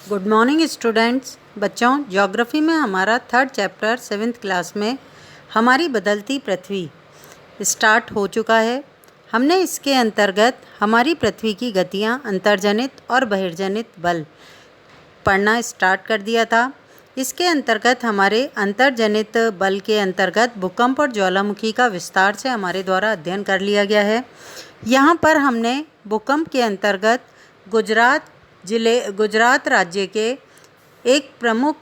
Good morning students. बच्चों, geography में हमारा थर्ड चैप्टर 7th क्लास में हमारी बदलती पृथ्वी स्टार्ट हो चुका है। हमने इसके अंतर्गत हमारी पृथ्वी की गतियाँ, अंतर्जनित और बहिर्जनित बल पढ़ना स्टार्ट कर दिया था। इसके अंतर्गत हमारे अंतर्जनित बल के अंतर्गत भूकंप और ज्वालामुखी का विस्तार से हमारे द्वारा अध्ययन कर लिया गया है। यहाँ पर हमने भूकंप के अंतर्गत गुजरात राज्य के एक प्रमुख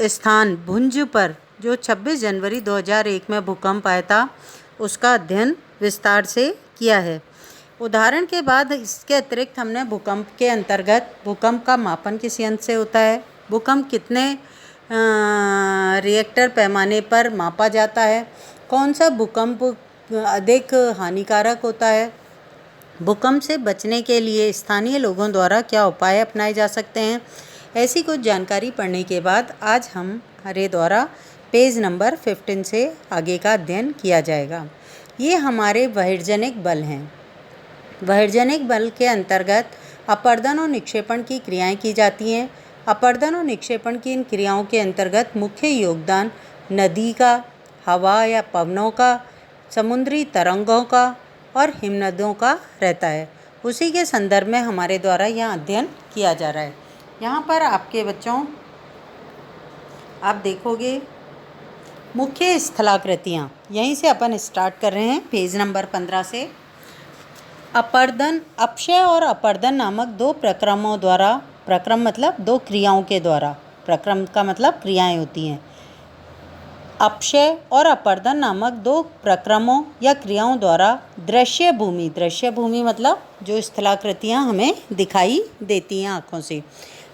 स्थान भुंज पर जो 26 जनवरी 2001 में भूकंप आया था उसका अध्ययन विस्तार से किया है। उदाहरण के बाद इसके अतिरिक्त हमने भूकंप के अंतर्गत भूकंप का मापन किस यंत्र से होता है, भूकंप कितने रिएक्टर पैमाने पर मापा जाता है, कौन सा भूकंप अधिक हानिकारक होता है, भूकंप से बचने के लिए स्थानीय लोगों द्वारा क्या उपाय अपनाए जा सकते हैं, ऐसी कुछ जानकारी पढ़ने के बाद आज हमारे द्वारा पेज नंबर 15 से आगे का अध्ययन किया जाएगा। ये हमारे बहिर्जनिक बल हैं। बहिर्जनिक बल के अंतर्गत अपर्दन और निक्षेपण की क्रियाएं की जाती हैं। अपर्दन और निक्षेपण की इन क्रियाओं के अंतर्गत मुख्य योगदान नदी का, हवा या पवनों का, समुद्री तरंगों का और हिमनदों का रहता है। उसी के संदर्भ में हमारे द्वारा यह अध्ययन किया जा रहा है। यहाँ पर आपके बच्चों आप देखोगे मुख्य स्थलाकृतियाँ, यहीं से अपन स्टार्ट कर रहे हैं पेज नंबर 15 से। अपर्दन, अपक्षय और अपर्दन नामक दो प्रक्रमों द्वारा, प्रक्रम मतलब दो क्रियाओं के द्वारा, प्रक्रम का मतलब क्रियाएं होती हैं। अपक्षय और अपर्दन नामक दो प्रक्रमों या क्रियाओं द्वारा दृश्य भूमि मतलब जो स्थलाकृतियाँ हमें दिखाई देती हैं आँखों से,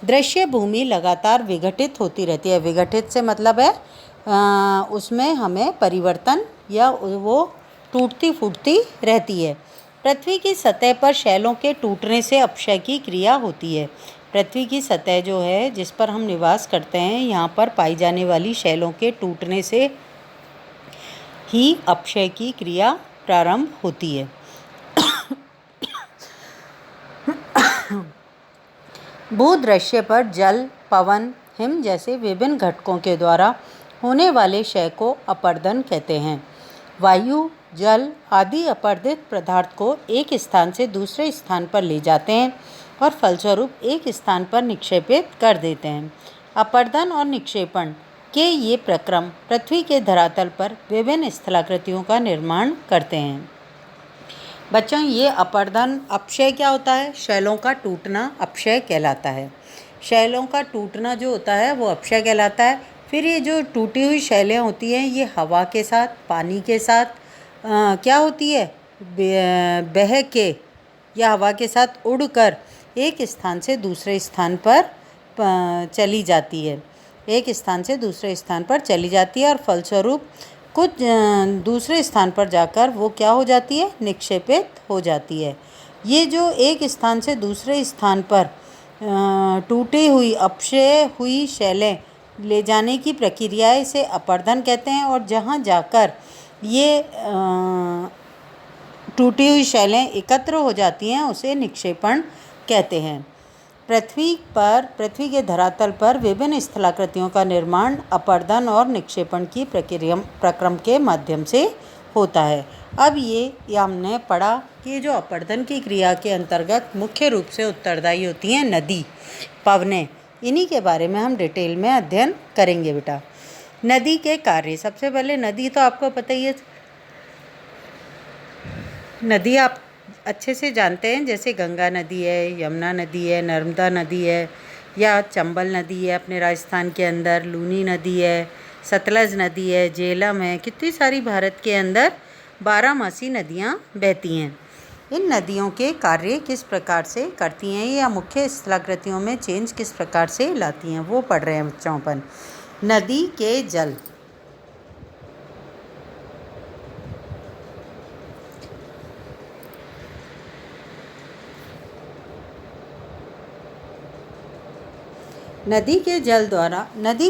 दृश्य भूमि लगातार विघटित होती रहती है। विघटित से मतलब है उसमें हमें परिवर्तन या वो टूटती फूटती रहती है। पृथ्वी की सतह पर शैलों के टूटने से अपक्षय की क्रिया होती है। पृथ्वी की सतह जो है जिस पर हम निवास करते हैं, यहाँ पर पाई जाने वाली शैलों के टूटने से ही अपक्षय की क्रिया प्रारंभ होती है। भूदृश्य पर जल, पवन, हिम जैसे विभिन्न घटकों के द्वारा होने वाले क्षय को अपर्दन कहते हैं। वायु, जल आदि अपर्दित पदार्थ को एक स्थान से दूसरे स्थान पर ले जाते हैं और फलस्वरूप एक स्थान पर निक्षेपित कर देते हैं। अपर्दन और निक्षेपण के ये प्रक्रम पृथ्वी के धरातल पर विभिन्न स्थलाकृतियों का निर्माण करते हैं। बच्चों, ये अपर्दन, अपक्षय क्या होता है? शैलों का टूटना अपक्षय कहलाता है। शैलों का टूटना जो होता है वो अपक्षय कहलाता है। फिर ये जो टूटी हुई शैलें होती हैं ये हवा के साथ, पानी के साथ क्या होती है, बह के या हवा के साथ उड़कर एक स्थान से दूसरे स्थान पर चली जाती है, एक स्थान से दूसरे स्थान पर चली जाती है और फलस्वरूप कुछ दूसरे स्थान पर जाकर वो क्या हो जाती है, निक्षेपित हो जाती है। ये जो एक स्थान से दूसरे स्थान पर टूटी हुई, अपक्षय हुई शैलें ले जाने की प्रक्रिया इसे अपर्दन कहते हैं। और जहाँ जाकर ये टूटी हुई शैलें एकत्र हो जाती हैं उसे निक्षेपण कहते हैं। पृथ्वी के धरातल पर विभिन्न स्थलाकृतियों का निर्माण अपर्दन और निक्षेपण की प्रक्रम के माध्यम से होता है। अब ये हमने पढ़ा कि जो अपर्दन की क्रिया के अंतर्गत मुख्य रूप से उत्तरदायी होती हैं नदी, पवनें, इन्हीं के बारे में हम डिटेल में अध्ययन करेंगे बेटा। नदी के कार्य, सबसे पहले नदी तो आपको पता ही है, नदी आप अच्छे से जानते हैं, जैसे गंगा नदी है, यमुना नदी है, नर्मदा नदी है या चंबल नदी है अपने राजस्थान के अंदर, लूनी नदी है, सतलज नदी है, झेलम है, कितनी सारी भारत के अंदर 12मासी नदियाँ बहती हैं। इन नदियों के कार्य किस प्रकार से करती हैं या मुख्य स्थलाकृतियों में चेंज किस प्रकार से लाती हैं वो पढ़ रहे हैं बच्चों अपन। नदी के जल, नदी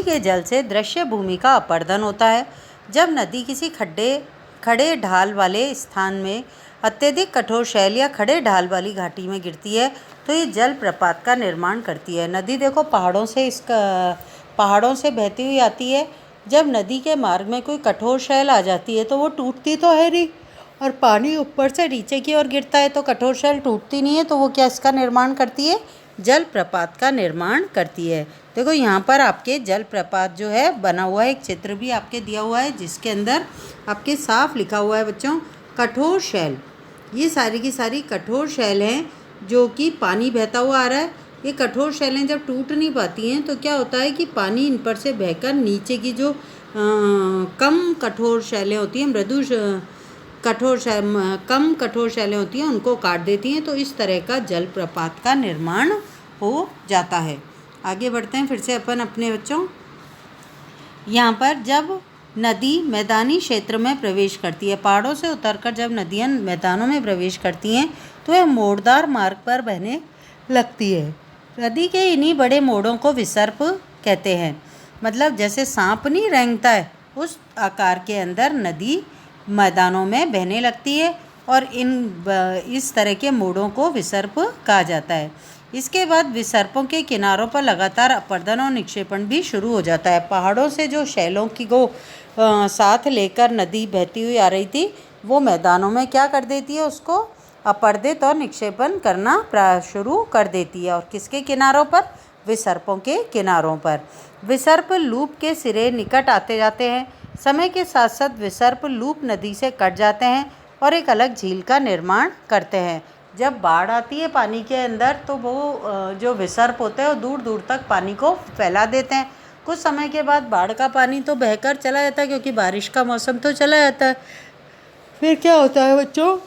के जल से दृश्य भूमि का अपर्दन होता है। जब नदी किसी खड़े ढाल वाले स्थान में अत्यधिक कठोर शैल या खड़े ढाल वाली घाटी में गिरती है तो ये जलप्रपात का निर्माण करती है। नदी देखो पहाड़ों से बहती हुई आती है। जब नदी के मार्ग में कोई कठोर शैल आ जाती है तो वो टूटती तो है नहीं, और पानी ऊपर से नीचे की ओर गिरता है तो कठोर शैल टूटती नहीं है, तो वो क्या इसका निर्माण करती है? जलप्रपात का निर्माण करती है। देखो यहाँ पर आपके जलप्रपात जो है बना हुआ है, एक चित्र भी आपके दिया हुआ है जिसके अंदर आपके साफ लिखा हुआ है बच्चों, कठोर शैल। ये सारी की सारी कठोर शैल हैं जो कि पानी बहता हुआ आ रहा है। ये कठोर शैलें जब टूट नहीं पाती हैं तो क्या होता है कि पानी इन पर से बहकर नीचे की जो कम कठोर शैलें होती हैं, कम कठोर शैलें होती हैं, उनको काट देती हैं। तो इस तरह का जलप्रपात का निर्माण हो जाता है। आगे बढ़ते हैं फिर से अपन अपने बच्चों। यहाँ पर जब नदी मैदानी क्षेत्र में प्रवेश करती है, पहाड़ों से उतरकर जब नदियाँ मैदानों में प्रवेश करती हैं तो वह मोड़दार मार्ग पर बहने लगती है। नदी के इन्हीं बड़े मोड़ों को विसर्प कहते हैं। मतलब जैसे सांप नहीं रेंगता है, उस आकार के अंदर नदी मैदानों में बहने लगती है, और इस तरह के मोड़ों को विसर्प कहा जाता है। इसके बाद विसर्पों के किनारों पर लगातार अपरदन और निक्षेपण भी शुरू हो जाता है। पहाड़ों से जो शैलों की को साथ लेकर नदी बहती हुई आ रही थी, वो मैदानों में क्या कर देती है? उसको अपरदित और निक्षेपण करना शुरू कर देती है। और किसके किनारों पर? विसर्पों के किनारों पर। विसर्प लूप के सिरे निकट आते जाते हैं। समय के साथ साथ विसर्प लूप नदी से कट जाते हैं और एक अलग झील का निर्माण करते हैं। जब बाढ़ आती है पानी के अंदर तो वो जो विसर्प होते हैं वो दूर दूर तक पानी को फैला देते हैं। कुछ समय के बाद बाढ़ का पानी तो बहकर चला जाता है, क्योंकि बारिश का मौसम तो चला जाता है। फिर क्या होता है बच्चों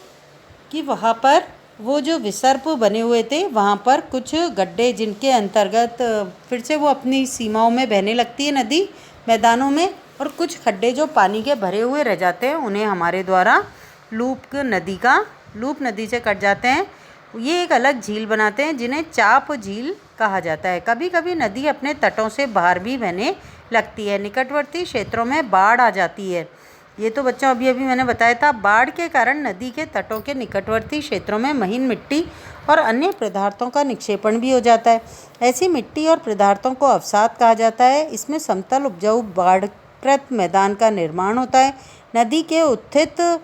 कि वहाँ पर वो जो विसर्प बने हुए थे, वहाँ पर कुछ गड्ढे जिनके अंतर्गत फिर से वो अपनी सीमाओं में बहने लगती है नदी मैदानों में, और कुछ खड्डे जो पानी के भरे हुए रह जाते हैं उन्हें हमारे द्वारा लूप नदी से कट जाते हैं। ये एक अलग झील बनाते हैं जिन्हें चाप झील कहा जाता है। कभी कभी नदी अपने तटों से बाहर भी बहने लगती है। निकटवर्ती क्षेत्रों में बाढ़ आ जाती है। ये तो बच्चों अभी मैंने बताया था। बाढ़ के कारण नदी के तटों के निकटवर्ती क्षेत्रों में महीन मिट्टी और अन्य पदार्थों का निक्षेपण भी हो जाता है। ऐसी मिट्टी और पदार्थों को अवसाद कहा जाता है। इसमें समतल उपजाऊ बाढ़ग्रस्त मैदान का निर्माण होता है। नदी के उत्थित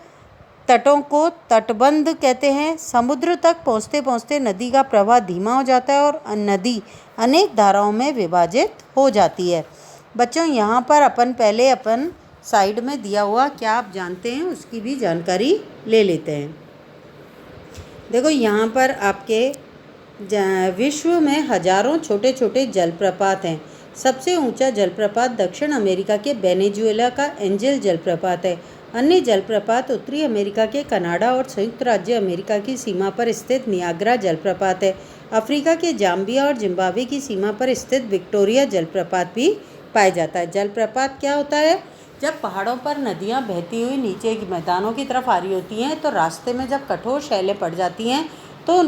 तटों को तटबंध कहते हैं। समुद्र तक पहुँचते पहुँचते नदी का प्रवाह धीमा हो जाता है और नदी अनेक धाराओं में विभाजित हो जाती है। बच्चों यहाँ पर अपन साइड में दिया हुआ क्या आप जानते हैं उसकी भी जानकारी ले लेते हैं। देखो यहाँ पर आपके विश्व में हजारों छोटे छोटे जलप्रपात हैं। सबसे ऊंचा जलप्रपात दक्षिण अमेरिका के वेनेजुएला का एंजल जलप्रपात है। अन्य जलप्रपात उत्तरी अमेरिका के कनाडा और संयुक्त राज्य अमेरिका की सीमा पर स्थित नियाग्रा जलप्रपात है। अफ्रीका के जाम्बिया और जिम्बाब्वे की सीमा पर स्थित विक्टोरिया जलप्रपात भी पाया जाता है। जलप्रपात क्या होता है? जब पहाड़ों पर नदियाँ बहती हुई नीचे की मैदानों की तरफ आ रही होती हैं तो रास्ते में जब कठोर शैलें पड़ जाती हैं तो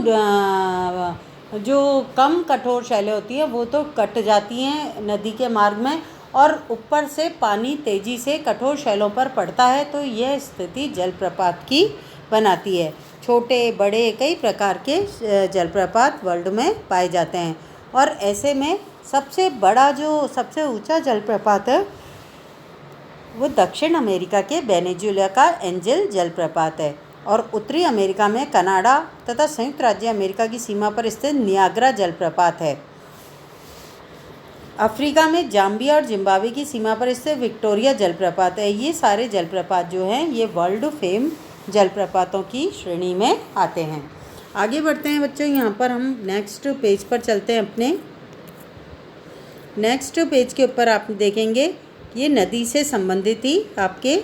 जो कम कठोर शैलें होती हैं वो तो कट जाती हैं नदी के मार्ग में, और ऊपर से पानी तेज़ी से कठोर शैलों पर पड़ता है, तो यह स्थिति जलप्रपात की बनाती है। छोटे बड़े कई प्रकार के जलप्रपात वर्ल्ड में पाए जाते हैं, और ऐसे में सबसे ऊंचा जलप्रपात है वो दक्षिण अमेरिका के वेनेजुएला का एंजल जलप्रपात है, और उत्तरी अमेरिका में कनाडा तथा संयुक्त राज्य अमेरिका की सीमा पर स्थित नियाग्रा जलप्रपात है। अफ्रीका में जाम्बिया और जिम्बाब्वे की सीमा पर स्थित विक्टोरिया जलप्रपात है। ये सारे जलप्रपात जो हैं ये वर्ल्ड फेम जलप्रपातों की श्रेणी में आते हैं। आगे बढ़ते हैं बच्चों। यहाँ पर हम नेक्स्ट पेज पर चलते हैं। अपने नेक्स्ट पेज के ऊपर आप देखेंगे ये नदी से संबंधित ही आपके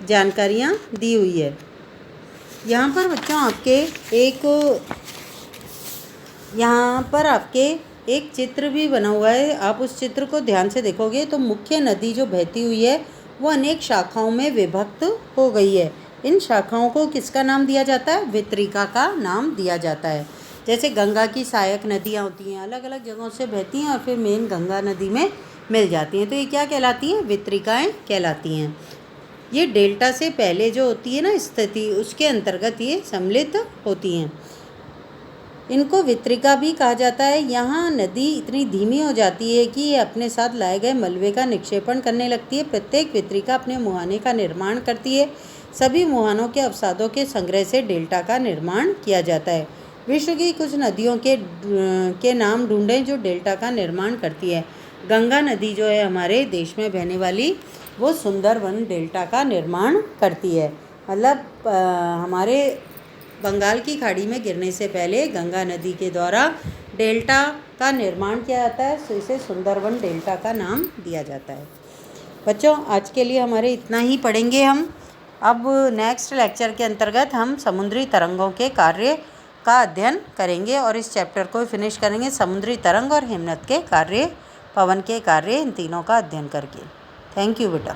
जानकारियाँ दी हुई है। यहाँ पर बच्चों आपके एक चित्र भी बना हुआ है। आप उस चित्र को ध्यान से देखोगे तो मुख्य नदी जो बहती हुई है वो अनेक शाखाओं में विभक्त हो गई है। इन शाखाओं को किसका नाम दिया जाता है? वितरिका का नाम दिया जाता है। जैसे गंगा की सहायक नदियाँ होती हैं, अलग अलग जगहों से बहती हैं और फिर मेन गंगा नदी में मिल जाती हैं, तो ये क्या कहलाती हैं? वितरिकाएँ कहलाती हैं। ये डेल्टा से पहले जो होती है ना स्थिति, उसके अंतर्गत ये सम्मिलित होती हैं। इनको वितरिका भी कहा जाता है। यहाँ नदी इतनी धीमी हो जाती है कि ये अपने साथ लाए गए मलबे का निक्षेपण करने लगती है। प्रत्येक वितरिका अपने मुहाने का निर्माण करती है। सभी मुहानों के अवसादों के संग्रह से डेल्टा का निर्माण किया जाता है। विश्व की कुछ नदियों के नाम ढूंढें जो डेल्टा का निर्माण करती है। गंगा नदी जो है हमारे देश में बहने वाली, वो सुंदरवन डेल्टा का निर्माण करती है। मतलब हमारे बंगाल की खाड़ी में गिरने से पहले गंगा नदी के द्वारा डेल्टा का निर्माण किया जाता है, तो इसे सुंदरवन डेल्टा का नाम दिया जाता है। बच्चों, आज के लिए हमारे इतना ही पढ़ेंगे हम। अब नेक्स्ट लेक्चर के अंतर्गत हम समुद्री तरंगों के कार्य का अध्ययन करेंगे और इस चैप्टर को फिनिश करेंगे, समुद्री तरंग और हिमनद के कार्य, पवन के कार्य, इन तीनों का अध्ययन करके। थैंक यू बेटा।